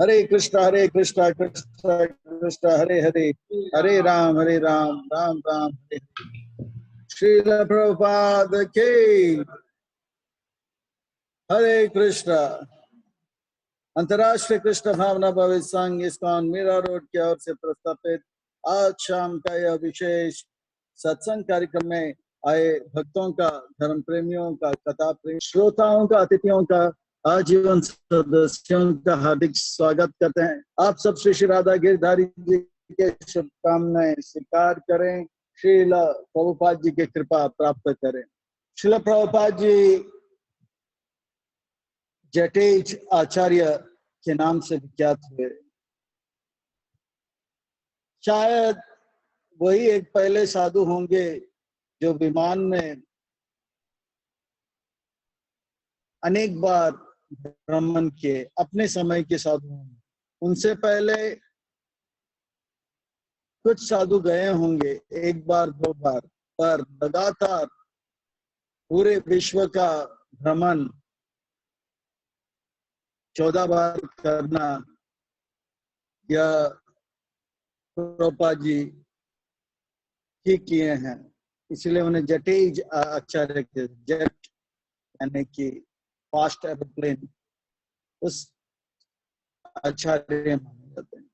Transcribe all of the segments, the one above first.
हरे कृष्णा कृष्णा कृष्णा हरे हरे, हरे राम राम राम हरे हरे। श्रील प्रभुपाद के हरे कृष्णा। अंतर्राष्ट्रीय कृष्ण भावना भवित संघ इस्कॉन मीरा रोड की ओर से प्रस्तावित आज शाम का यह विशेष सत्संग कार्यक्रम में आए भक्तों का, धर्म प्रेमियों का, कथा प्रेमी श्रोताओं का, अतिथियों का, आजीवन सदस्यों का हार्दिक स्वागत करते हैं। आप सब श्री श्री राधा गिरधारी जी के शुभकामनाएं स्वीकार करें, श्रील प्रभुपाद जी की कृपा प्राप्त करें। श्रील प्रभुपाद जी जटेज आचार्य के नाम से विख्यात हुए। शायद वही एक पहले साधु होंगे जो विमान में अनेक बार भ्रमण किए, अपने समय के साधु होंगे। उनसे पहले कुछ साधु गए होंगे, एक बार दो बार, पर लगातार पूरे विश्व का भ्रमण 14 बार करना यह प्रभुपाद जी ही किए हैं। इसलिए उन्हें जटेज आचार्य के, जेट यानी कि फास्ट एरोप्लेन, उस आचार्य माने जाते हैं।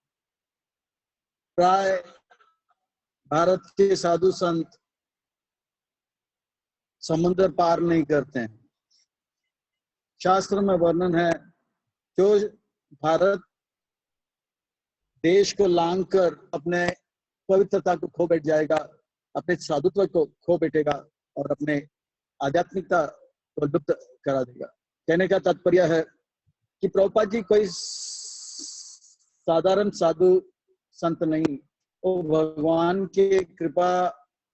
प्राय भारत के साधु संत समुद्र पार नहीं करते हैं। शास्त्र में वर्णन है, जो भारत देश को लांग कर अपने पवित्रता को खो बैठ जाएगा, अपने साधुत्व को खो बैठेगा और अपने आध्यात्मिकता को लुप्त करा देगा। कहने का तात्पर्य है कि प्रभुपाद जी कोई साधारण साधु संत नहीं, वो भगवान की कृपा,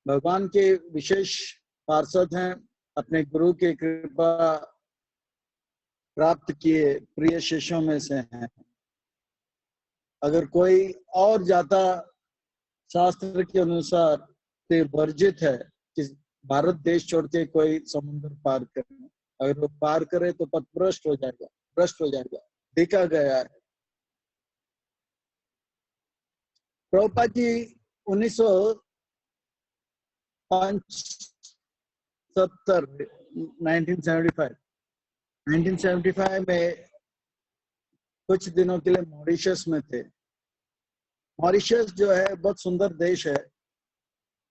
भगवान के विशेष पार्षद हैं। अपने गुरु की कृपा प्राप्त किए प्रिय शिष्यों में से हैं। अगर कोई और जाता शास्त्र के अनुसार तो वर्जित है कि भारत देश छोड़ के कोई समुद्र पार करे। अगर वो पार करे तो पथ भ्रष्ट हो जाएगा, भ्रष्ट हो जाएगा। देखा गया है। प्रभुपाद जी 1975 में कुछ दिनों के लिए मॉरिशस में थे। मॉरिशस जो है बहुत सुंदर देश है,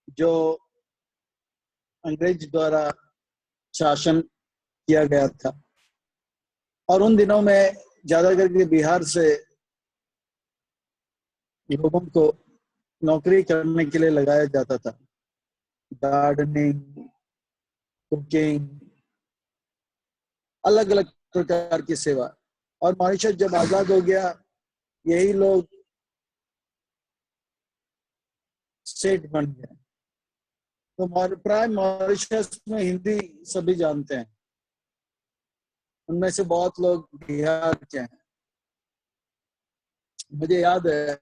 जो अंग्रेज द्वारा शासन किया गया था। और उन दिनों में ज्यादा करके बिहार से लोगों को नौकरी करने के लिए लगाया जाता था, गार्डनिंग, कुकिंग, अलग अलग प्रकार की सेवा। और मॉरिशस जब आजाद हो गया, यही लोग स्टेट बन गए। तो प्राय मॉरिशस में हिंदी सभी जानते हैं। उनमें से बहुत लोग बिहार के हैं। मुझे याद है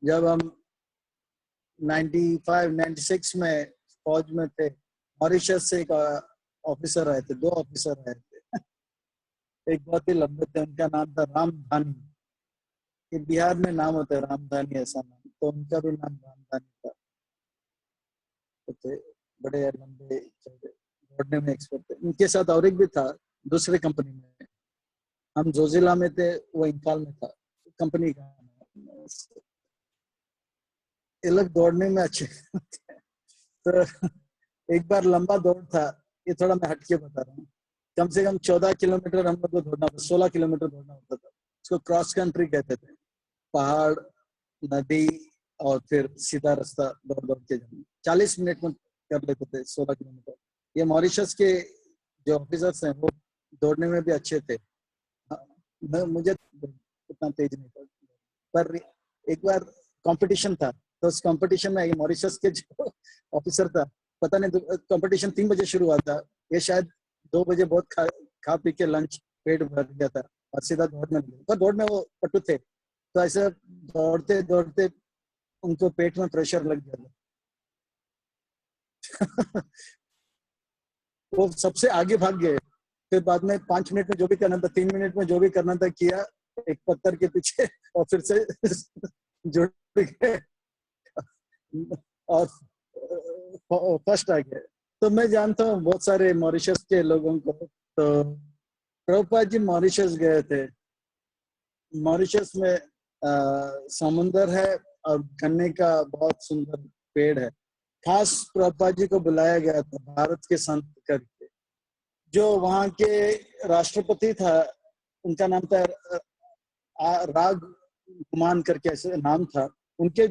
जब हम 95-96 में फौज में थे, मॉरिशस से एक ऑफिसर आए थे, 2 ऑफिसर आए थे। एक बहुत ही लंबे थे, उनका नाम था रामधानी। ये बिहार में नाम होता है रामधानी, ऐसा नाम, तो उनका भी नाम रामधानी था। तो थे बड़े लंबे, दौड़ने में एक्सपर्ट थे। उनके साथ और एक भी था दूसरे कंपनी में। हम जोजिला में थे, वो इंफाल में था, कंपनी का। ये लोग दौड़ने में अच्छे। तो एक बार लंबा दौड़ था, ये थोड़ा मैं हटके बता रहा हूँ। कम से कम 14 किलोमीटर हम लोग को दौड़ना, 16 किलोमीटर दौड़ना होता था। उसको क्रॉस कंट्री कहते थे। पहाड़, नदी और फिर सीधा रास्ता दौड़ दौड़ के जाना। 40 मिनट में कर लेते थे 16 किलोमीटर। ये मॉरिशस के जो ऑफिसर्स हैं वो दौड़ने में भी अच्छे थे। मुझे उतना तेज नहीं था, पर एक बार कंपटीशन था, तो उस कंपटीशन में मॉरिशस के जो ऑफिसर था, पता नहीं, कंपटीशन 3 बजे शुरू हुआ था, ये शायद 2 बजे बहुत खा पी के लंच पेट भर गया था और सीधा दौड़ने लगे। पर दौड़ में वो पटु थे, तो ऐसे दौड़ते दौड़ते उनको पेट में प्रेशर लग गया था। वो सबसे आगे भाग गए। फिर बाद में 5 मिनट में जो भी करना था, 3 मिनट में जो भी करना था किया, एक पत्थर के पीछे और फिर से जुड़ गए और फर्स्ट आ गए। तो मैं जानता हूँ बहुत सारे मॉरिशस के लोगों को। तो प्रभुपाद जी मॉरिशस गए थे। मॉरिशस में समुंदर है और गन्ने का बहुत सुंदर पेड़ है। खास प्रभुपाद जी को बुलाया गया था भारत के संत करके। जो वहाँ के राष्ट्रपति था उनका नाम था राग गुमान करके ऐसे नाम था। उनके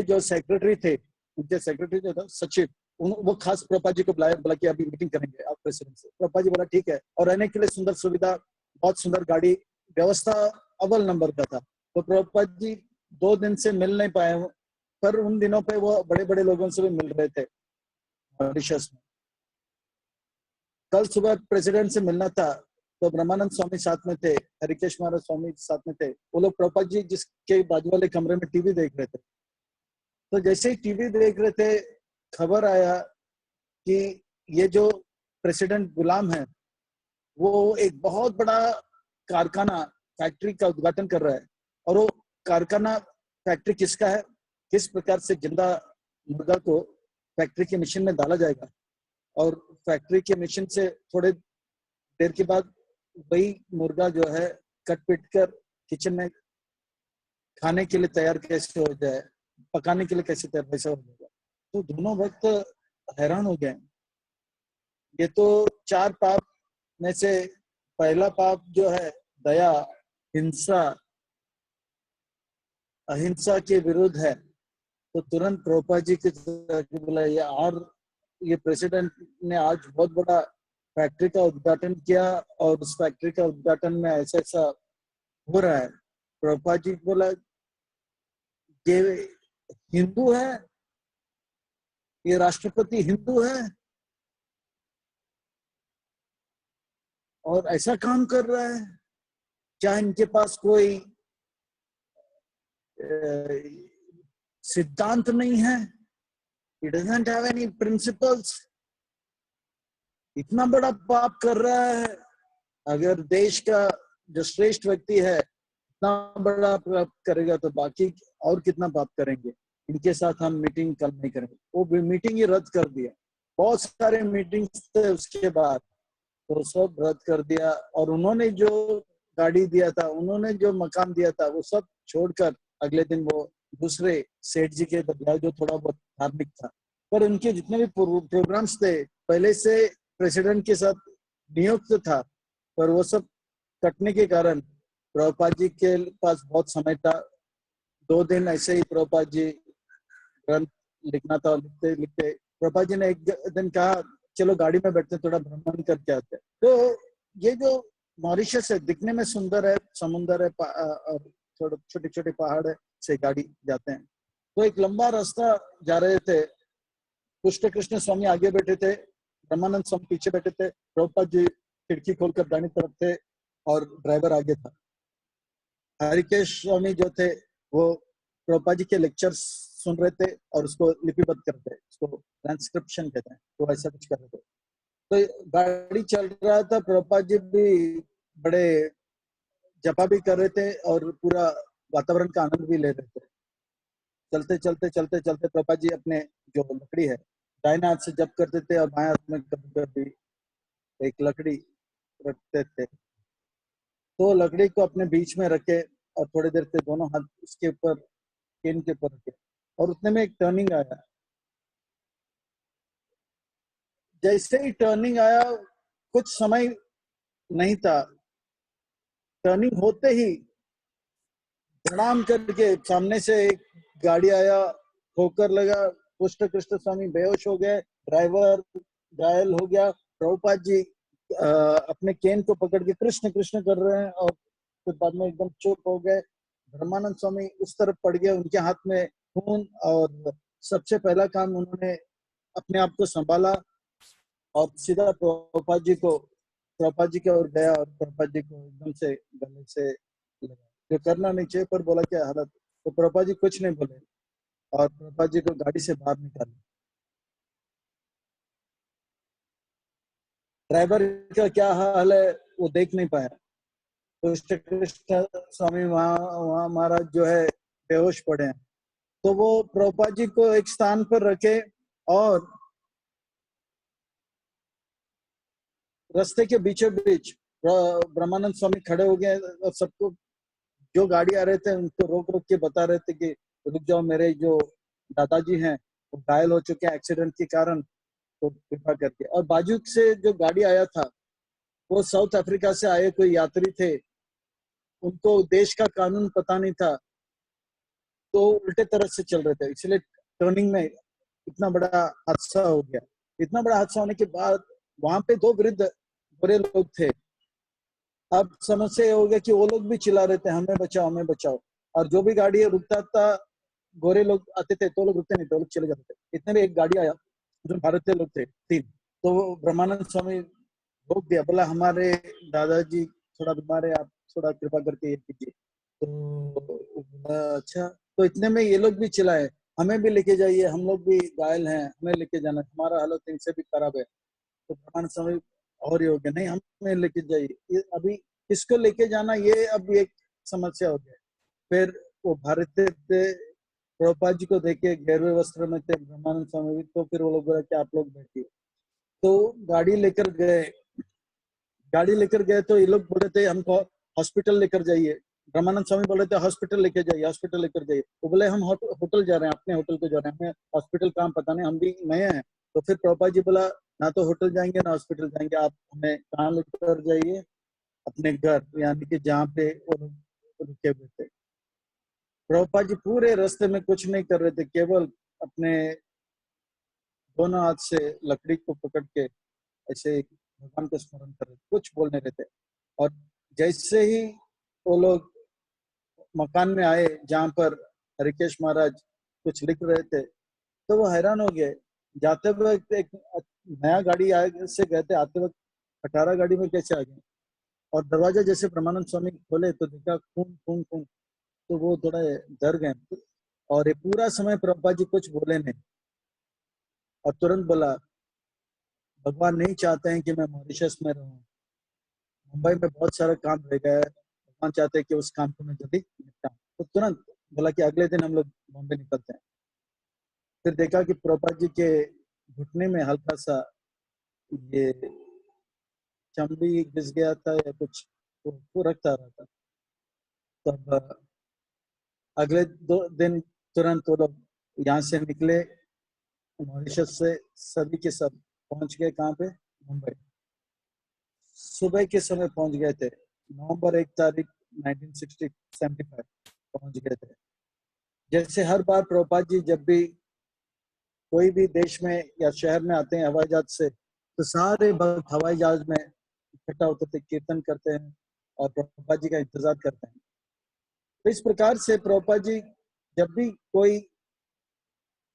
जो सेक्रेटरी थे, उनके सेक्रेटरी जो था सचिव, वो खास प्रभुपाद जी को बुलाया, बोला कि अभी मीटिंग करेंगे आप प्रेसिडेंट से। प्रभुपाद जी बोला ठीक है। और रहने के लिए सुंदर सुविधा, बहुत सुंदर गाड़ी व्यवस्था अव्वल नंबर का था। तो प्रभुपाद जी 2 दिन से मिल नहीं पाए, पर उन दिनों पे वो बड़े बड़े लोगों से भी मिल रहे थे मॉरिशस में। कल सुबह प्रेसिडेंट से मिलना था तो ब्रह्मानंद स्वामी साथ में थे, हरिकेश महाराज स्वामी साथ में थे। वो लोग प्रभुपाद जी जिसके बाजू वाले कमरे में टीवी देख रहे थे। तो जैसे ही टीवी देख रहे थे खबर आया कि ये जो प्रेसिडेंट गुलाम है वो एक बहुत बड़ा कारखाना, फैक्ट्री का उद्घाटन कर रहा है। और वो कारखाना, फैक्ट्री किसका है, किस प्रकार से जिंदा मुर्गा को फैक्ट्री के मशीन में डाला जाएगा और फैक्ट्री के मशीन से थोड़े देर के बाद वही मुर्गा जो है कट पीट कर किचन में खाने के लिए तैयार कैसे हो जाए, पकाने के लिए कैसे तैयार वैसा हो जाएगा। तो दोनों वक्त हैरान हो गए। ये तो 4 पाप में से पहला पाप जो है दया, हिंसा, अहिंसा के विरुद्ध है। तो तुरंत प्रभुपाद जी की बोला ये प्रेसिडेंट ने आज बहुत बड़ा फैक्ट्री का उद्घाटन किया और उस फैक्ट्री का उद्घाटन में ऐसा ऐसा हो रहा है। प्रभुपाद जी बोला ये हिंदू है, ये राष्ट्रपति हिंदू है और ऐसा काम कर रहा है। क्या इनके पास कोई सिद्धांत नहीं है? He doesn't have any principles। इतना बड़ा पाप कर रहा है। अगर देश का जो श्रेष्ठ व्यक्ति है इतना बड़ा पाप करेगा तो बाकी और कितना पाप करेंगे। इनके साथ हम मीटिंग कल नहीं करेंगे। वो मीटिंग ही रद्द कर दिया। बहुत सारे मीटिंग्स थे उसके बाद, तो सब रद्द कर दिया। और उन्होंने जो गाड़ी दिया था, उन्होंने जो मकान दिया था, वो सब छोड़कर अगले दिन वो दूसरे सेठ जी के बदलाव जो थोड़ा बहुत धार्मिक था। पर उनके जितने भी प्रोग्राम्स थे पहले से प्रेसिडेंट के साथ नियुक्त था, पर वो सब कटने के कारण प्रभुपाद जी के पास बहुत समय था। 2 दिन ऐसे ही प्रभुपाद जी ग्रंथ लिखना था। लिखते लिखते प्रभुपाद जी ने एक दिन कहा चलो गाड़ी में बैठते थोड़ा भ्रमण करके आते। तो ये जो मॉरिशस है दिखने में सुंदर है, समुंदर है और थोड़े छोटे छोटे पहाड़ है, से गाड़ी जाते हैं। तो एक लंबा रास्ता जा रहे थे। पुष्ट कृष्ण स्वामी आगे बैठे थे, ब्रह्मानंद स्वामी पीछे बैठे थे, प्रभुपाद जी खिड़की खोलकर दाहिनी तरफ थे और ड्राइवर आगे था। हरिकेश स्वामी जो थे वो प्रभुपाद जी के लेक्चर सुन रहे थे और उसको लिपिबद्ध करते, उसको ट्रांसक्रिप्शन कहते हैं, तो ऐसा कुछ कर रहे थे। तो गाड़ी चल रहा था, प्रभुपाद जी भी बड़े जपा भी कर रहे थे और पूरा वातावरण का आनंद भी ले रहे थे। चलते चलते चलते चलते प्रभुपाद जी अपने जो लकड़ी है दाहिने हाथ से जप करते थे और बाएं हाथ में कभी कभी एक लकड़ी रखते थे। तो लकड़ी को अपने बीच में रखे और थोड़ी देर से दोनों हाथ उसके ऊपर, केन के ऊपर रखे, और उतने में एक टर्निंग आया। जैसे ही टर्निंग आया, कुछ समय नहीं था, टर्निंग होते ही प्रणाम करके सामने से एक गाड़ी आया, ठोकर लगा, पुष्ट कृष्ण स्वामी बेहोश हो गए, ड्राइवर घायल हो गया। प्रभुपाद जी अपने केन को पकड़ के कृष्ण कृष्ण कर रहे हैं और फिर बाद में एकदम चुप हो गए। ब्रह्मानंद स्वामी उस तरफ पड़ गए, उनके हाथ में खून, और सबसे पहला काम उन्होंने अपने आप को संभाला और सीधा प्रभुपाद जी की ओर गया और प्रभुपाद जी को एकदम से गले से लगा, जो करना नहीं चाहिए, पर बोला क्या हालत। तो प्रभुपाद जी कुछ नहीं बोले और प्रभुपाद जी को गाड़ी से बाहर निकाले। ड्राइवर का क्या हाल है वो देख नहीं पाया। तो श्री कृष्ण स्वामी वहाँ वहाँ महाराज जो है बेहोश पड़े हैं। तो वो प्रभुपाद जी को एक स्थान पर रखे और रास्ते के बीचों बीच ब्रह्मानंद स्वामी खड़े हो गए और सबको जो गाड़ी आ रहे थे उनको रोक रोक के बता रहे थे कि रुक जाओ, मेरे जो दादाजी हैं वो घायल हो चुके हैं एक्सीडेंट के कारण, तो कृपा करके। और बाजू से जो गाड़ी आया था वो साउथ अफ्रीका से आए कोई यात्री थे, उनको देश का कानून पता नहीं था, तो उल्टे तरह से चल रहे थे, इसलिए टर्निंग में इतना बड़ा हादसा हो गया। इतना बड़ा हादसा होने के बाद वहां पे दो वृद्ध बुरे लोग थे। अब समस्या ये हो गया कि वो लोग भी चिल्ला रहे थे हमें बचाओ हमें बचाओ, और जो भी गाड़ी रुकता था, गोरे लोग आते थे तो लोग रुकते नहीं, तो लोग चले जाते थे। इतने में एक गाड़ी आया जो भारतीय लोग थे तीन, तो वो ब्रह्मानंद स्वामी रोक दिया, बोला हमारे दादाजी थोड़ा बीमार है, आप थोड़ा कृपा करके ये कीजिए। तो अच्छा, तो इतने में ये लोग भी चिल्लाए हमें भी लेके जाइए, हम लोग भी घायल हैं, हमें लेके जाना, हमारा हालत इनसे भी खराब है। तो ब्रह्मानंद स्वामी और ये हो गया, नहीं हमें लेके जाइए, ये अभी किसको लेके जाना ये अब एक समस्या हो गया। फिर वो भारतीय थे, प्रभुपाद जी को देखे गहरे वस्त्र में थे ब्रह्मानंद स्वामी भी, तो फिर वो लोग बोला कि आप लोग बैठिए। तो गाड़ी लेकर गए, गाड़ी लेकर गए तो ये लोग बोले थे हमको हॉस्पिटल लेकर जाइए। ब्रह्मानंद स्वामी बोले थे हॉस्पिटल लेके जाइए, हॉस्पिटल लेकर जाइए। वो बोले हम होटल जा रहे हैं, अपने होटल को जा रहे हैं, हमें हॉस्पिटल काम पता नहीं, हम भी नए हैं। तो फिर प्रभुपाद जी बोला ना तो होटल जाएंगे ना हॉस्पिटल जाएंगे, आप हमें कहाँ लेकर जाइए, अपने घर, यानी कि जहाँ पे वो लोग रुके हुए थे। प्रभुपाद जी पूरे रास्ते में कुछ नहीं कर रहे थे, केवल अपने दोनों हाथ से लकड़ी को पकड़ के ऐसे भगवान को स्मरण कर रहे थे, कुछ बोल नहीं रहे थे। और जैसे ही वो लोग मकान में आए जहाँ पर हरिकेश महाराज कुछ लिख रहे थे, तो वो हैरान हो गए। जाते वक्त एक नया गाड़ी आए से गए थे, आते वक्त 18 गाड़ी में कैसे आ गए। और दरवाजा जैसे ब्रह्मानंद स्वामी खोले तो देखा खून खून खून, तो वो थोड़ा डर गए। और ये पूरा समय प्रभुपाद जी कुछ बोले नहीं, और तुरंत बोला भगवान नहीं चाहते हैं कि मैं मॉरिशस में रहूं, मुंबई में बहुत सारा काम रह गया है, भगवान चाहते हैं कि उस काम को मैं जल्दी निपटाऊं। तो तुरंत बोला कि अगले दिन हम लोग बॉम्बे निकलते हैं। फिर देखा कि प्रभुपाद जी के घुटने में हल्का सा ये चमड़ी घिस गया था या कुछ, वो रक्त आ रहा था। तब अगले 2 दिन तुरंत वो लोग यहाँ से निकले मॉरिशस से, सभी के सब पहुंच गए कहाँ पे, मुंबई। सुबह के समय पहुंच गए थे, नवंबर 1 तारीख 1975 पहुंच गए थे। जैसे हर बार प्रभुपाद जी जब भी कोई भी देश में या शहर में आते हैं हवाई जहाज से, तो सारे भक्त हवाई जहाज में इकट्ठा होते थे, कीर्तन करते हैं और प्रभुपाद जी का इंतजार करते हैं। तो इस प्रकार से प्रभुपाद जी जब भी कोई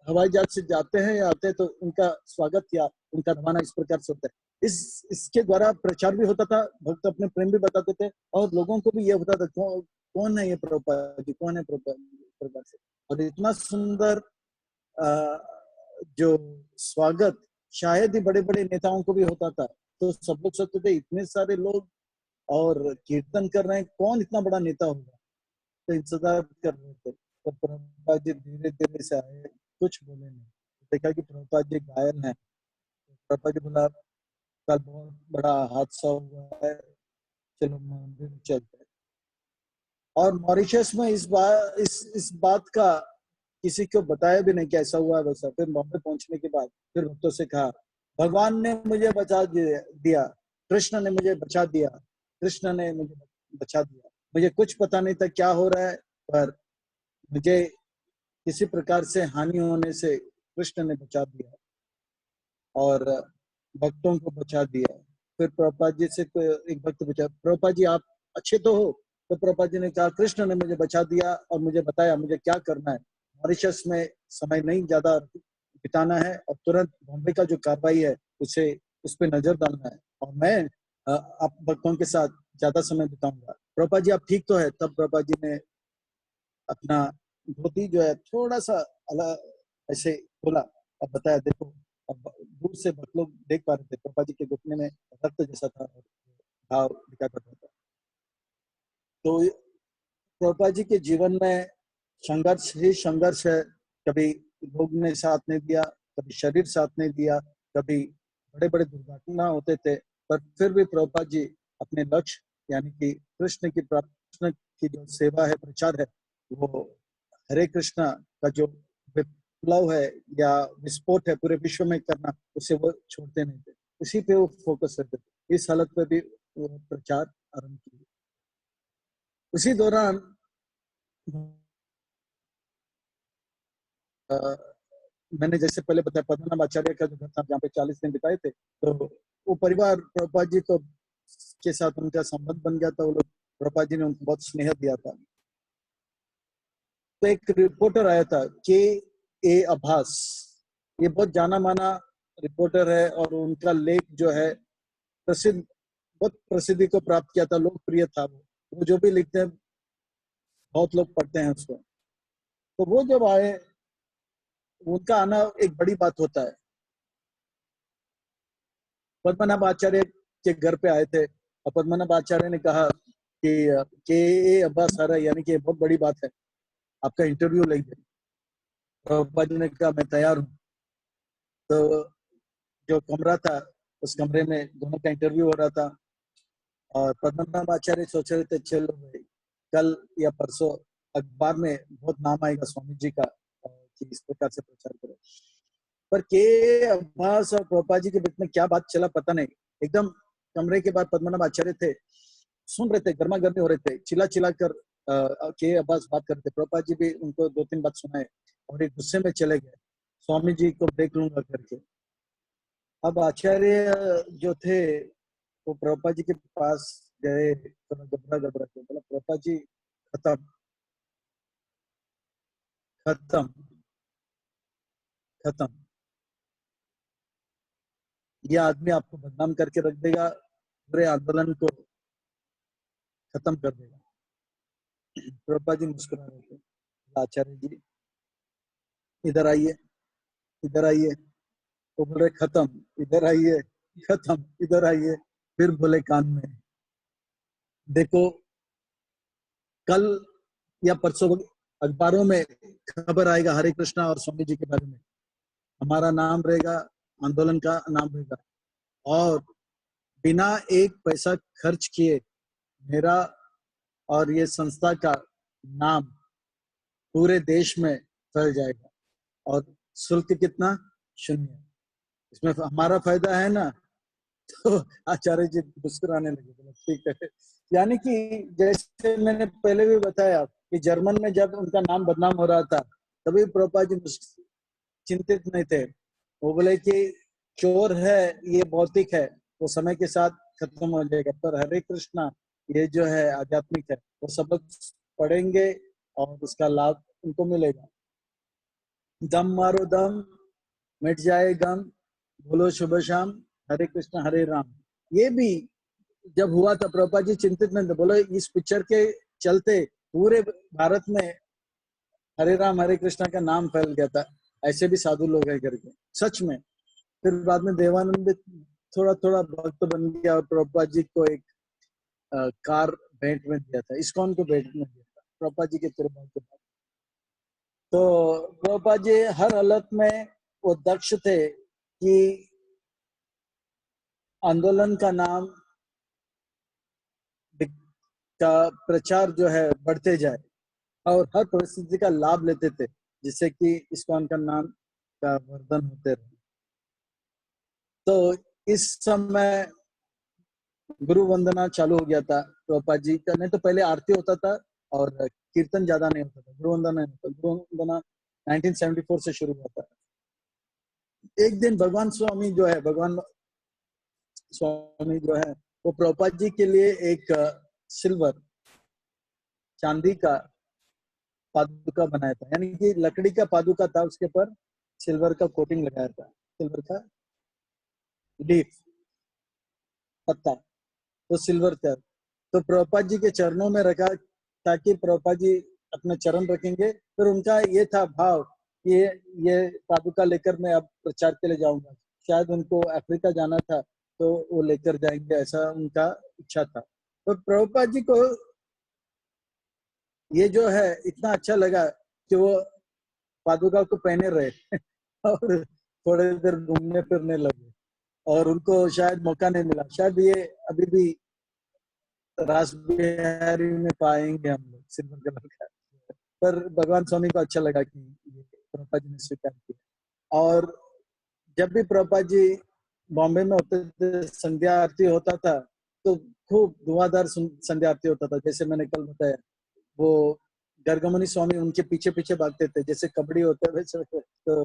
हवाई जहाज से जाते हैं या आते हैं तो उनका स्वागत या उनका रवाना इस प्रकार से होता है। इसके द्वारा प्रचार भी होता था, भक्त अपने प्रेम भी बताते थे, और लोगों को भी ये होता था कौन है ये प्रभुपाद जी, कौन है प्रभुपाद जी, इस प्रकार से। और इतना सुंदर जो स्वागत शायद ही बड़े बड़े नेताओं को भी होता था। तो सब लोग सोचते थे इतने सारे लोग और कीर्तन कर रहे हैं, कौन इतना बड़ा नेता होगा, तो इंतजार कर रहे थे। तो प्रभुपाद जी धीरे धीरे से आए, कुछ बोले नहीं, देखा कि प्रभुपाद जी घायल हैं। तो प्रभुपाद जी बोला कल बहुत बड़ा हादसा हुआ है, चलो मंदिर चलते हैं। और मॉरिशस में इस बात का किसी को बताया भी नहीं कि ऐसा हुआ है वैसा। फिर बॉम्बे पहुंचने के बाद फिर भक्तों से कहा भगवान ने मुझे बचा दिया, कृष्ण ने मुझे बचा दिया, कृष्ण ने मुझे बचा दिया। मुझे कुछ पता नहीं था क्या हो रहा है, पर मुझे किसी प्रकार से हानि होने से कृष्ण ने बचा दिया और भक्तों को बचा दिया। फिर प्रभुपाद जी से एक भक्त पूछा प्रभुपाद जी आप अच्छे तो हो? तो प्रभुपाद जी ने कहा कृष्ण ने मुझे बचा दिया और मुझे बताया मुझे क्या करना है। मॉरिशस में समय नहीं ज्यादा बिताना है और तुरंत बॉम्बे का जो कार्रवाई है उसे उस पर नजर डालना है, और मैं आप भक्तों के साथ ज्यादा समय बिताऊंगा। प्रभुपाद जी आप ठीक तो है? तब प्रभुपाद जी ने अपना धोती जो है थोड़ा सा अलग ऐसे खोला और बताया देखो। अब दूर से बहुत लोग देख पा रहे थे पापा जी के घुटने में रक्त जैसा था और घाव दिखा पड़ रहा था। तो प्रभुपाद जी के जीवन में संघर्ष ही संघर्ष है। कभी लोग ने साथ नहीं दिया, कभी शरीर साथ नहीं दिया, कभी बड़े बड़े दुर्घटना होते थे, पर फिर भी प्रभुपाद जी अपने लक्ष्य यानी कि कृष्ण की कृष्ण की जो सेवा है, प्रचार है, वो हरे कृष्णा का जो विप्लव है या विस्फोट है पूरे विश्व में करना, उसे वो छोड़ते नहीं थे, उसी पे वो फोकस करते थे। इस हालत में भी वो प्रचार आरंभ किया। उसी दौरान अ, मैंने जैसे पहले बताया पद्मनाभ आचार्य का जो घर था जहाँ पे 40 दिन बिताए थे, तो वो परिवार प्रभुपाद जी तो के साथ उनका संबंध बन गया था। वो लोग प्रभुपाद जी ने उनको बहुत स्नेह दिया था। तो एक रिपोर्टर आया था के ए अब्बास, ये बहुत जाना माना रिपोर्टर है और उनका लेख जो है प्रसिद्ध, बहुत प्रसिद्धि को प्राप्त किया था, लोकप्रिय था। वो जो भी लिखते हैं बहुत लोग पढ़ते हैं उसको। तो वो जब आए, उनका आना एक बड़ी बात होता है। पद्मनाभ आचार्य के घर पे आए थे और पद्मनाभ आचार्य ने कहा कि के ए अब्बास आ रहा है, यानी कि बहुत बड़ी बात है, आपका इंटरव्यू लेंगे। प्रभुपाद जी ने कहा मैं तैयार हूँ। तो जो कमरा था, उस कमरे में दोनों का इंटरव्यू हो रहा था और पद्मनाभ आचार्य सोच रहे थे चलो भाई कल या परसों अखबार में बहुत नाम आएगा स्वामी जी का कि इस प्रकार से प्रचार करो। पर के अब्बास और प्रभुपाद जी के बीच में क्या बात चला पता नहीं। एकदम कमरे के बाद पद्मनाभ आचार्य थे, सुन रहे थे, गर्मा गर्मी हो रहे थे, चिल्ला चिल्ला कर के अब्बास बात करते। प्रभुपाद जी भी उनको 2-3 बात सुनाए और एक गुस्से में चले गए, स्वामी जी को देख लूंगा करके। अब आचार्य जो थे वो प्रभुपाद जी के पास गए, थोड़ा घबरा घबरा के बोला प्रभुपाद जी खत्म, खत्म, खत्म, ये आदमी आपको बदनाम करके रख देगा, पूरे आंदोलन को खत्म कर देगा। प्रभुपाद जी मुस्कुरा रहे थे। आचार्य जी इधर आइए, इधर आइए। वो बोल रहे खत्म, इधर आइए, खत्म, इधर आइए। फिर बोले कान में, देखो कल या परसों अखबारों में खबर आएगा हरे कृष्णा और स्वामी जी के बारे में, हमारा नाम रहेगा, आंदोलन का नाम रहेगा, और बिना एक पैसा खर्च किए मेरा और ये संस्था का नाम पूरे देश में फैल जाएगा। और शुल्क कितना? शून्य। इसमें हमारा फायदा है ना। तो आचार्य जी मुस्कुराने लगे, बोला ठीक है। यानी कि जैसे मैंने पहले भी बताया कि जर्मन में जब उनका नाम बदनाम हो रहा था, तभी प्रभुपाद जी चिंतित नहीं थे। वो बोले कि चोर है ये भौतिक है, वो समय के साथ खत्म हो जाएगा, पर हरे कृष्णा ये जो है आध्यात्मिक है, वो सबक पढ़ेंगे और उसका लाभ उनको मिलेगा। दम मारो दम, मिट जाए गम, बोलो शुभ शाम, हरे कृष्ण हरे राम। ये भी जब हुआ था प्रभुपाद जी चिंतित नहीं थे, बोले इस पिक्चर के चलते पूरे भारत में हरे राम हरे कृष्णा का नाम फैल गया था, ऐसे भी साधु लोग हैं करके, सच में। फिर बाद में देवानंद थोड़ा थोड़ा भक्त बन गया और प्रभुपाद जी को एक कार भेंट में दिया था, इस्कॉन को भेंट में दिया था प्रभुपाद जी के तिरुभाव के बाद। तो प्रभुपाद जी हर हालत में वो दक्ष थे कि आंदोलन का नाम का प्रचार जो है बढ़ते जाए और हर परिस्थिति का लाभ लेते थे, जिससे कि इस्कॉन का नाम का वर्धन होते रहे। तो इस समय गुरु वंदना चालू हो गया था प्रभुपाद जी का। नहीं तो पहले आरती होता था और कीर्तन ज्यादा नहीं होता था, गुरु वंदना नहीं होता। गुरु वंदना 1974 से शुरू हुआ था। एक दिन भगवान स्वामी जो है, भगवान स्वामी जो है, वो प्रभुपाद जी के लिए एक सिल्वर, चांदी का पादुका बनाया था, यानी कि लकड़ी का पादुका था, उसके ऊपर सिल्वर का कोटिंग लगाया था, सिल्वर का लीफ, पत्ता, तो सिल्वर था। तो प्रभुपाद जी के चरणों में रखा ताकि प्रभुपाद जी अपने चरण रखेंगे। फिर उनका ये था भाव कि ये पादुका लेकर मैं अब प्रचार के लिए जाऊंगा। शायद उनको अफ्रीका जाना था तो वो लेकर जाएंगे, ऐसा उनका इच्छा था। तो प्रभुपाद जी को ये जो है इतना अच्छा लगा कि वो पादुका को पहने रहे और थोड़ी देर घूमने फिरने लगे, और उनको शायद मौका नहीं मिला। शायद ये अभी भी रास बिहारी में पाएंगे हम लोग सिल्वर कलर का। पर भगवान स्वामी को अच्छा लगा कि ये प्रभुपाद जी ने स्वीकार किया। और जब भी प्रभुपाद जी बॉम्बे में होते थे, संध्या आरती होता था तो खूब धुआंधार संध्या आरती होता था। जैसे मैंने कल बताया, वो गर्गमणि स्वामी उनके पीछे पीछे भागते थे, जैसे कबड्डी होता है वैसे। तो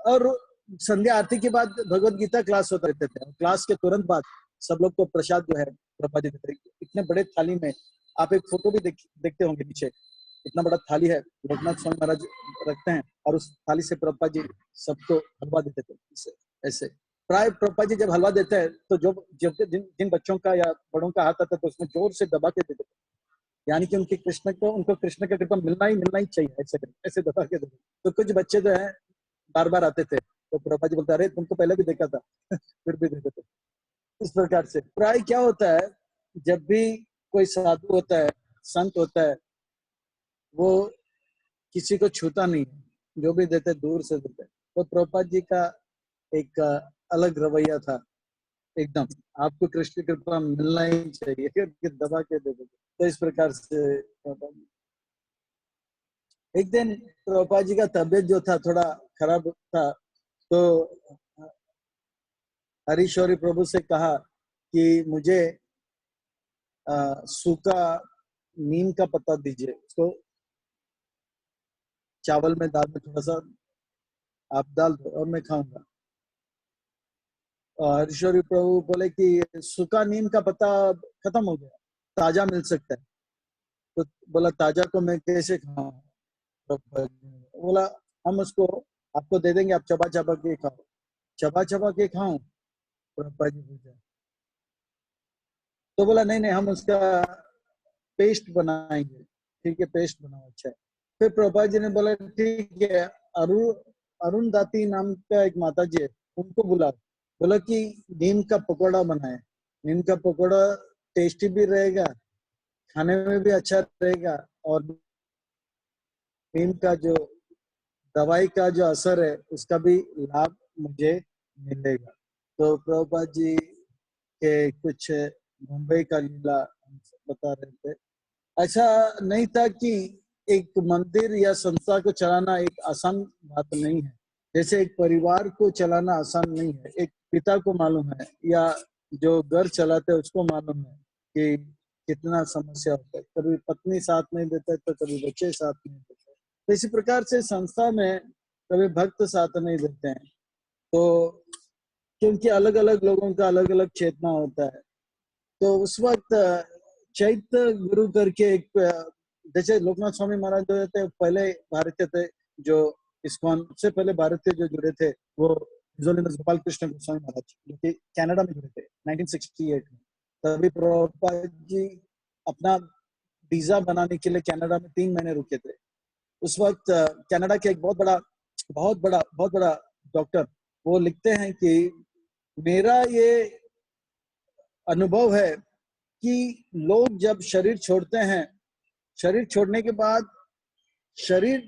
और संध्या आरती के बाद भगवत गीता क्लास होते रहते थे। क्लास के तुरंत बाद सब लोग को प्रसाद जो है प्रभुपाद जी देते थे। इतने बड़े थाली में, आप एक फोटो भी देखते होंगे नीचे, इतना बड़ा थाली है लोकनाथ स्वामी महाराज रखते हैं, और उस थाली से प्रभुपाद जी सबको हलवा देते थे। ऐसे प्राय प्रभुपाद जी जब हलवा देते हैं तो जो जिन बच्चों का या बड़ों का हाथ आता है तो उसमें जोर से दबा के देते थे, यानी कि उनको कृष्ण का कृपा मिलना ही चाहिए, ऐसे दबा के देते। तो कुछ बच्चे जो है बार बार आते थे, तो प्रभुपाद जी बोलते अरे तुमको पहले भी देखा था फिर भी देते थे। इस प्रकार से प्राय क्या होता है, जब भी कोई साधु होता है, संत होता है, वो किसी को छूता नहीं है, जो भी देते दूर से देते। तो प्रभुपाद जी का एक अलग रवैया था, एकदम आपको कृष्ण की कृपा मिलना ही चाहिए कि दबा के दे देते। तो इस प्रकार से एक दिन प्रभुपाद जी का तबीयत जो था थोड़ा खराब था, तो हरीश्वरी प्रभु से कहा कि मुझे सूखा नीम का पत्ता दीजिए, उसको चावल में दाल में थोड़ा सा आप डाल दो और मैं खाऊंगा। हरीश्वरी प्रभु बोले कि सूखा नीम का पत्ता खत्म हो गया, ताजा मिल सकता है। तो बोला ताजा को मैं कैसे खाऊं? बोला हम उसको आपको दे देंगे, आप चबा चबा के खाओ। चबा चबा के खाऊं? प्रभुपाद जी पूछा। तो बोला नहीं नहीं, हम उसका पेस्ट बनाएंगे। ठीक है, पेस्ट बनाओ, अच्छा है। फिर प्रभुपाद जी ने बोला ठीक है, अरुण अरुण दाती नाम का एक माता जी है, उनको बुला। बोला कि नीम का पकौड़ा बनाए, नीम का पकौड़ा टेस्टी भी रहेगा, खाने में भी अच्छा रहेगा, और नीम का जो दवाई का जो असर है उसका भी लाभ मुझे मिलेगा। तो प्रभुपाद जी के कुछ मुंबई का लीला हम बता रहे थे। ऐसा नहीं था कि एक मंदिर या संस्था को चलाना एक आसान बात नहीं है। जैसे एक परिवार को चलाना आसान नहीं है, एक पिता को मालूम है या जो घर चलाते हैं उसको मालूम है कि कितना समस्या होता है। कभी पत्नी साथ नहीं देते तो कभी बच्चे साथ नहीं देते। तो इसी प्रकार से संस्था में कभी भक्त साथ नहीं देते हैं, तो क्योंकि अलग अलग लोगों का अलग अलग चेतना होता है। तो उस वक्त चैत्य गुरु करके एक जैसे लोकनाथ स्वामी महाराज जो थे पहले भारतीय थे, जो इस्कॉन से पहले भारतीय जो जुड़े थे वो गोपाल कृष्ण गोस्वामी महाराज, जो कि कनाडा में जुड़े थे 1968 में। तभी प्रभुपाद जी अपना वीजा बनाने के लिए कनाडा में 3 महीने रुके थे। उस वक्त कनाडा के एक बहुत बड़ा डॉक्टर वो लिखते हैं कि मेरा ये अनुभव है कि लोग जब शरीर छोड़ते हैं, शरीर छोड़ने के बाद शरीर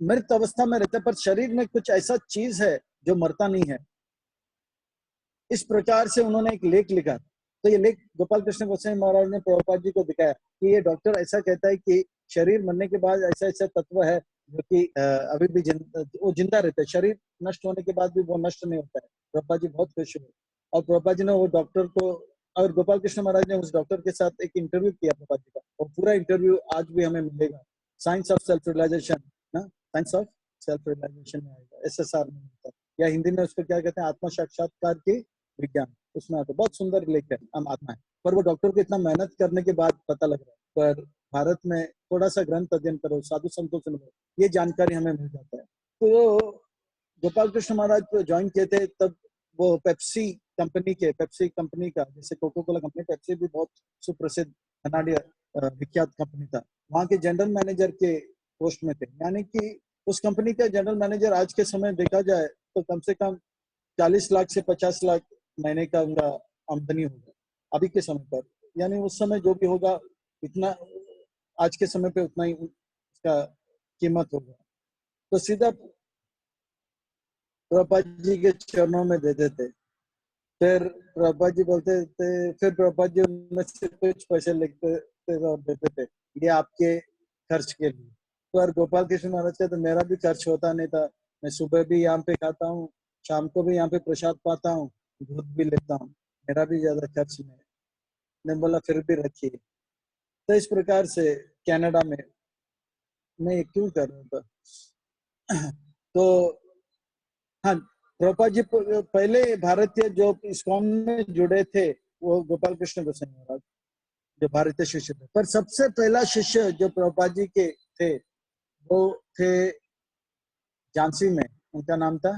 मृत अवस्था में रहता है, पर शरीर में कुछ ऐसा चीज है जो मरता नहीं है। इस प्रकार से उन्होंने एक लेख लिखा। तो ये लेख गोपाल कृष्ण गोस्वामी महाराज ने प्रभुपाद जी को दिखाया कि ये डॉक्टर ऐसा कहता है कि शरीर मरने के बाद ऐसा ऐसा तत्व है जो कि अभी भी वो जिंदा रहता है, शरीर नष्ट होने के बाद भी वो नष्ट नहीं होता है। प्रभुपाद जी बहुत खुश हुए, और प्रभुपाद जी ने वो डॉक्टर को, और गोपाल कृष्ण महाराज ने उस डॉक्टर के साथ एक इंटरव्यू किया प्रभुपाद जी का, और पूरा इंटरव्यू आज भी हमें मिलेगा। Science of self realization, science of self realization में आएगा, SSR में मिलता है, या हिंदी में उसको क्या कहते हैं, आत्म साक्षात्कार की विज्ञान, उसमें आता है। बहुत सुंदर लेख है, हम आत्मा है। पर वो डॉक्टर को इतना मेहनत करने के बाद पता लग रहा है। पर भारत में थोड़ा सा ग्रंथ अध्ययन करो, साधु संतों से मिलो, ये जानकारी हमें मिल जाता है। तो गोपाल कृष्ण महाराज को ज्वाइन किए थे तब वो पेप्सी कंपनी का, जैसे कोको कोला कंपनी, पेप्सी भी बहुत सुप्रसिद्ध कनाडिय विख्यात कंपनी था, वहां के जनरल मैनेजर के पोस्ट में थे। यानी कि उस कंपनी का जनरल मैनेजर आज के समय देखा जाए तो कम से कम 40 लाख से 50 लाख महीने का उनका आमदनी होगा अभी के समय पर। यानी उस समय जो भी होगा इतना आज के समय पे उतना ही उसका कीमत होगा। तो सीधा प्रभुपाद जी के चरणों में दे देते। फिर प्रभुपाद जी बोलते थे, फिर प्रभुपाद जी उनमें से कुछ पैसे लिखते थे और देते थे, ये आपके खर्च के लिए। तो यार गोपाल कृष्ण महाराज का तो मेरा भी खर्च होता नहीं था। मैं सुबह भी यहाँ पे खाता हूँ, शाम को भी यहाँ पे प्रसाद पाता हूँ, दूध भी लेता हूँ, मेरा भी ज्यादा खर्च नहीं है। मैंने बोला फिर भी रखिए। तो इस प्रकार से कनाडा में मैं ये क्यों कर रहा था। तो हाँ, प्रभुपाद जी पहले भारतीय जो इस्कॉन में जुड़े थे वो गोपाल कृष्ण गोसाई महाराज जो भारतीय शिष्य थे, पर सबसे पहला शिष्य जो प्रभुपाद जी के थे वो थे झांसी में, उनका नाम था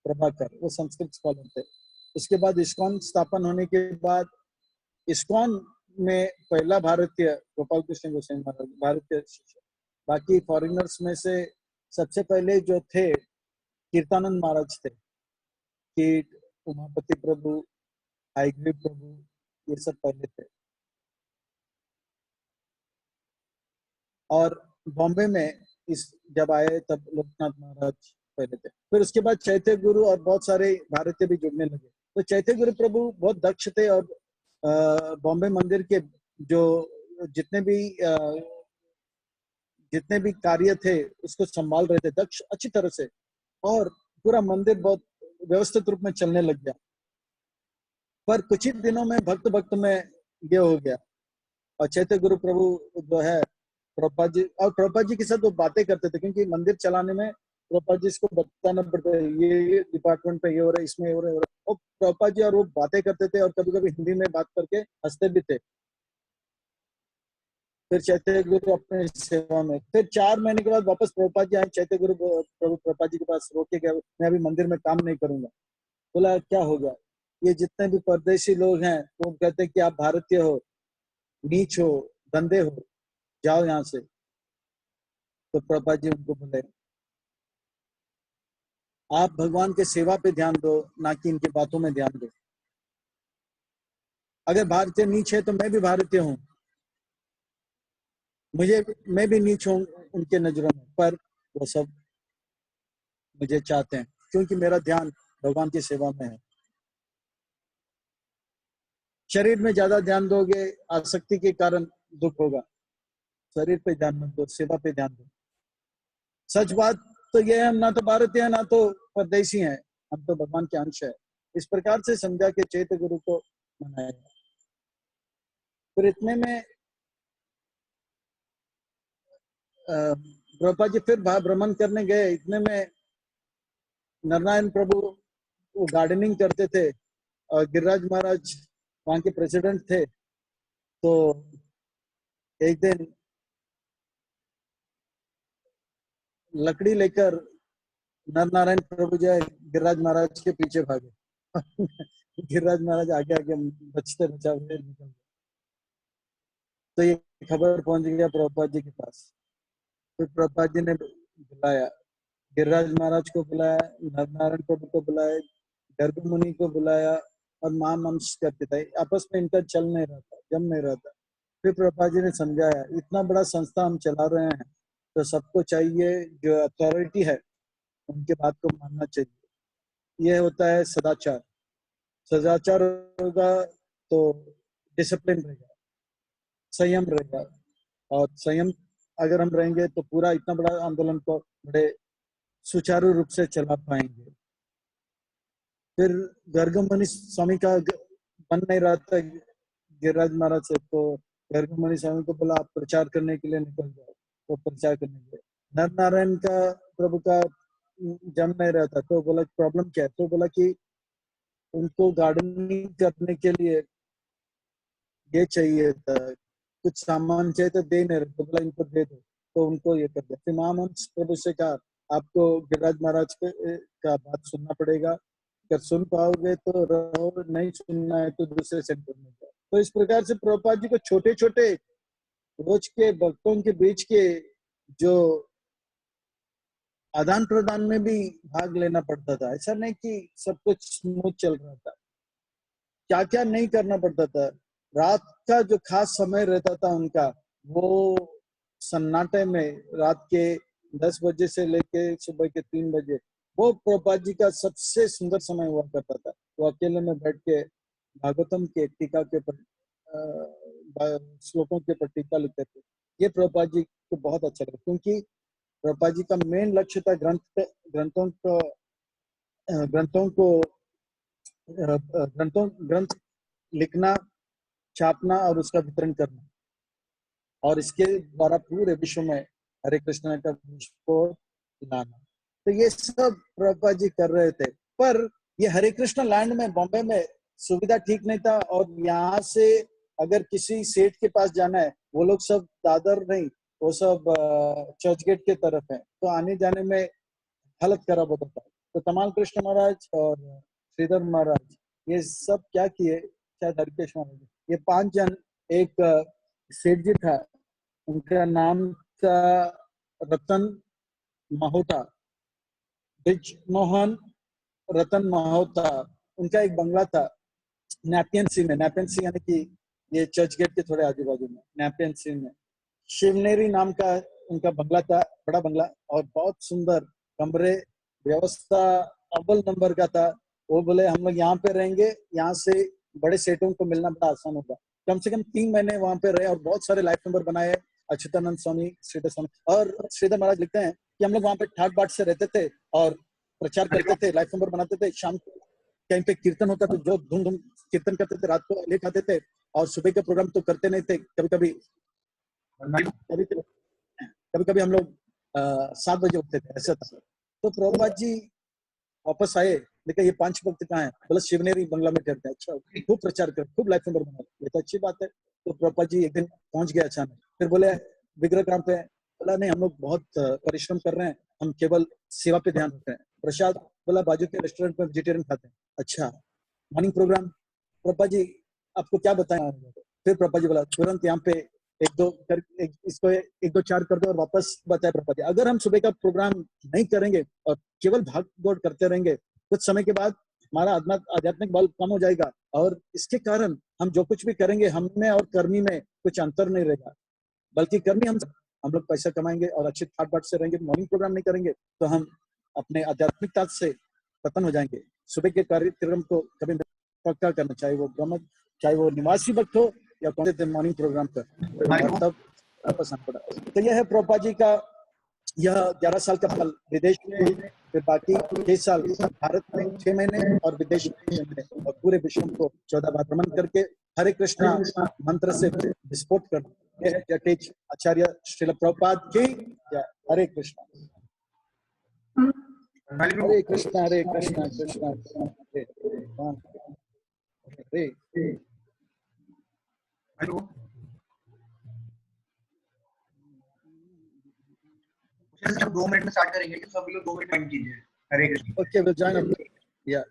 प्रभाकर, वो संस्कृत स्कॉलर थे। उसके बाद इस्कॉन स्थापन होने के बाद इस्कॉन में पहला भारतीय गोपाल कृष्ण गोसाई महाराज भारतीय शिष्य। बाकी फॉरेनर्स में से सबसे पहले जो थे कीर्तानंद महाराज थे, कीट, उमापति प्रभु, हाईग्रीव प्रभु, ये सब पहले थे। और बॉम्बे में इस जब आए तब लोकनाथ महाराज पहले थे। फिर उसके बाद चैत्य गुरु और बहुत सारे भारतीय भी जुड़ने लगे। तो चैत्य गुरु प्रभु बहुत दक्ष थे और बॉम्बे मंदिर के जो जितने भी कार्य थे उसको संभाल रहे थे दक्ष अच्छी तरह से, और पूरा मंदिर बहुत व्यवस्थित रूप में चलने लग गया। पर कुछ ही दिनों में भक्त भक्त में ये हो गया। और चैत्य गुरु प्रभु जो है प्रभुपाद जी, और प्रभुपाद जी के साथ वो बातें करते थे, क्योंकि मंदिर चलाने में प्रभुपाद जी इसको बताना पड़ता है, ये डिपार्टमेंट पे ये हो रहा है, इसमें ये हो रहा है। और प्रभुपाद जी और वो बातें करते थे और कभी कभी हिंदी में बात करके हंसते भी थे। फिर चैत्य गुरु अपने सेवा में, फिर 4 महीने के बाद वापस प्रभुपाद जी आए चैत्य गुरु प्रभु प्रभुपाद जी के पास, रोके गए, मैं अभी मंदिर में काम नहीं करूंगा। बोला क्या हो गया, ये जितने भी परदेशी लोग हैं वो कहते हैं कि आप भारतीय हो, नीच हो, गंदे हो, जाओ यहाँ से। तो प्रभुपाद जी उनको बोले आप भगवान के सेवा पे ध्यान दो, ना कि इनकी बातों में ध्यान दो। अगर भारतीय नीच है तो मैं भी भारतीय हूँ, मैं भी नीच हूँ उनके नजरों में, पर वो सब मुझे चाहते हैं क्योंकि मेरा ध्यान भगवान की सेवा में है। शरीर में ज्यादा ध्यान दोगे आसक्ति के कारण दुख होगा, शरीर पे ध्यान मत दो, सेवा पे ध्यान दो। सच बात तो ये है, हम ना तो भारतीय है ना तो परदेशी हैं, हम तो भगवान के अंश है। इस प्रकार से समझा के चैत्य गुरु को मनाया। फिर इतने में प्रभुपाद जी फिर भ्रमण करने गए। इतने में नारायण प्रभु वो गार्डनिंग करते थे और गिरिराज महाराज वहाँ के प्रेसिडेंट थे। तो एक दिन लकड़ी लेकर नर नारायण प्रभु जो है गिरिराज महाराज के पीछे भागे। गिरिराज महाराज आगे आगे बचते बचाते निकल गए। तो ये खबर पहुंच गया प्रभुपाद जी के पास। फिर प्रभुपाद जी ने बुलाया, गिरिराज महाराज को बुलाया, नर नारायण प्रभु को बुलाया, गर्ग मुनि को बुलाया, और महामंश करते थे। आपस में इनका चल नहीं रहा था, जम नहीं रहा था। फिर प्रभुपाद जी ने समझाया इतना बड़ा संस्था हम चला रहे हैं तो सबको चाहिए, जो अथॉरिटी है उनके बात को मानना चाहिए। ये होता है सदाचार। सदाचार होगा तो डिसिप्लिन रहेगा, संयम रहेगा, और संयम अगर हम रहेंगे तो पूरा इतना बड़ा आंदोलन को बड़े सुचारू रूप से चला पाएंगे। फिर गर्गमणि स्वामी का बन नहीं रहा था गिरिराज महाराज से, तो गर्गमणि स्वामी को बोला आप प्रचार करने के लिए निकल जाओ। तो प्रचार करने के लिए नर नारायण का प्रभु का जम नहीं रहा था। तो बोला प्रॉब्लम क्या है, तो बोला कि उनको गार्डनिंग करने के लिए ये चाहिए था, कुछ सामान चाहिए तो दे नहीं रहे, तो बोला इनको दे दो। तो उनको ये कर दिया। फिर महामंस प्रभु से कहा आपको गिरिराज महाराज का बात सुनना पड़ेगा, अगर सुन पाओगे तो रहो, नहीं सुनना है तो दूसरे सेंटर में जाओ। तो इस प्रकार से प्रभुपाद जी को छोटे छोटे रोज के भक्तों के बीच के जो आदान प्रदान में भी भाग लेना पड़ता था। ऐसा नहीं कि सब कुछ स्मूथ चल रहा था, क्या क्या नहीं करना पड़ता था। रात का जो खास समय रहता था उनका, वो सन्नाटे में रात के 10 बजे से लेके सुबह के 3 बजे वो प्रभुपाद जी का सबसे सुंदर समय हुआ करता था। वो अकेले में बैठ के भागवतम के टीका के ऊपर श्लोकों के ऊपर टीका लिखते थे। ये प्रभुपाद जी को बहुत अच्छा लगा, क्योंकि प्रभुपाद जी का मेन लक्ष्य था ग्रंथ लिखना, छापना और उसका वितरण करना, और इसके द्वारा पूरे विश्व में हरे कृष्ण का को लाना। तो ये सब प्रभुपाद जी कर रहे थे। पर ये हरे कृष्ण लैंड में बॉम्बे में सुविधा ठीक नहीं था, और यहाँ से अगर किसी सेठ के पास जाना है, वो लोग सब दादर नहीं, वो सब चर्च गेट के तरफ है, तो आने जाने में हालत खराब होता था। तो तमाल कृष्ण महाराज और श्रीधर महाराज ये सब क्या किए, शायद हरिकेश महाराज, ये 5 जन, एक सेठ जी था, उनका नाम था रतन महोता, ब्रिज मोहन रतन महोता। उनका एक बंगला था नैपियन सी में, नैपियन सी यानी कि ये चर्च गेट के थोड़े आजू बाजू में, नैपियन सी में शिवनेरी नाम का उनका बंगला था, बड़ा बंगला, और बहुत सुंदर कमरे, व्यवस्था अव्वल नंबर का था। वो बोले हम लोग यहाँ पे रहेंगे, यहाँ से बड़े सेठों को मिलना बड़ा आसान होगा। कम से कम 3 महीने वहां पे रहे और बहुत सारे लाइफ नंबर बनाए, अच्युतानंद स्वामी, श्रीधर स्वामी। और श्रीधर महाराज लिखते हैं कि हम लोग वहां पे ठाट बाट से रहते थे और प्रचार करते थे, लाइफ नंबर बनाते थे। शाम को कहीं पे कीर्तन होता तो जो धूम धूम कीर्तन करते थे, रात को ले खाते थे, और सुबह के प्रोग्राम तो करते नहीं थे। कभी कभी हम लोग 7 बजे उठते थे, ऐसा था। तो प्रभुपाद जी वापस आए, लेकिन ये 5 भक्त कहाँ है, बोला शिवनेरी बंगला में करते हैं। अच्छा, खूब प्रचार कर, खूब लाइफ नंबर बना, ये तो अच्छी बात है। तो प्रभुपाद जी एक दिन पहुंच गए अचानक, फिर बोले विग्रह कहाँ पे है? बोला नहीं, हम लोग बहुत परिश्रम कर रहे हैं, हम केवल सेवा पे ध्यान रखते हैं। प्रसाद, बोला बाजू के रेस्टोरेंट में वेजिटेरियन खाते हैं। अच्छा, मॉर्निंग प्रोग्राम, प्रभुपाद जी आपको क्या बताएं? फिर प्रभुपाद जी बोला तुरंत यहाँ पे इसको 1 2 4 कर दो और वापस बताए। प्रभुपाद जी, अगर हम सुबह का प्रोग्राम नहीं करेंगे और केवल भाग दौड़ करते रहेंगे, कुछ समय के बाद हमारा आध्यात्मिक बल कम हो जाएगा, और इसके कारण हम जो कुछ भी करेंगे, हम में और कर्मी में कुछ अंतर नहीं रहेगा, बल्कि कर्मी हम लोग पैसा कमाएंगे और अच्छे ठाट बाट से रहेंगे। मॉर्निंग प्रोग्राम नहीं करेंगे तो हम अपने आध्यात्मिकता से पतन हो जाएंगे। सुबह के कार्यक्रम को कभी पक्का करना, चाहे वो निवासी वक्त हो या कौन से मॉर्निंग प्रोग्राम पर, और तब वापस आना पड़ा। तो यह है प्रभुपाद जी का यह 11 साल का फल। विदेश में फिर बाकी 6 साल, भारत में 6 महीने और विदेश में 6 महीने, और पूरे विश्व को 14 बार भ्रमण करके हरे कृष्णा मंत्र से विस्फोट कर। यह है जटेज आचार्य श्रील प्रभुपाद की जय। हरे कृष्णा हरे कृष्णा हरे कृष्णा कृष्णा हरे हरे। हम 2 मिनट में स्टार्ट करेंगे, तो सभी लोग 2 मिनट टाइम कीजिए। हरे Krishna. Okay, we'll join up. Yeah.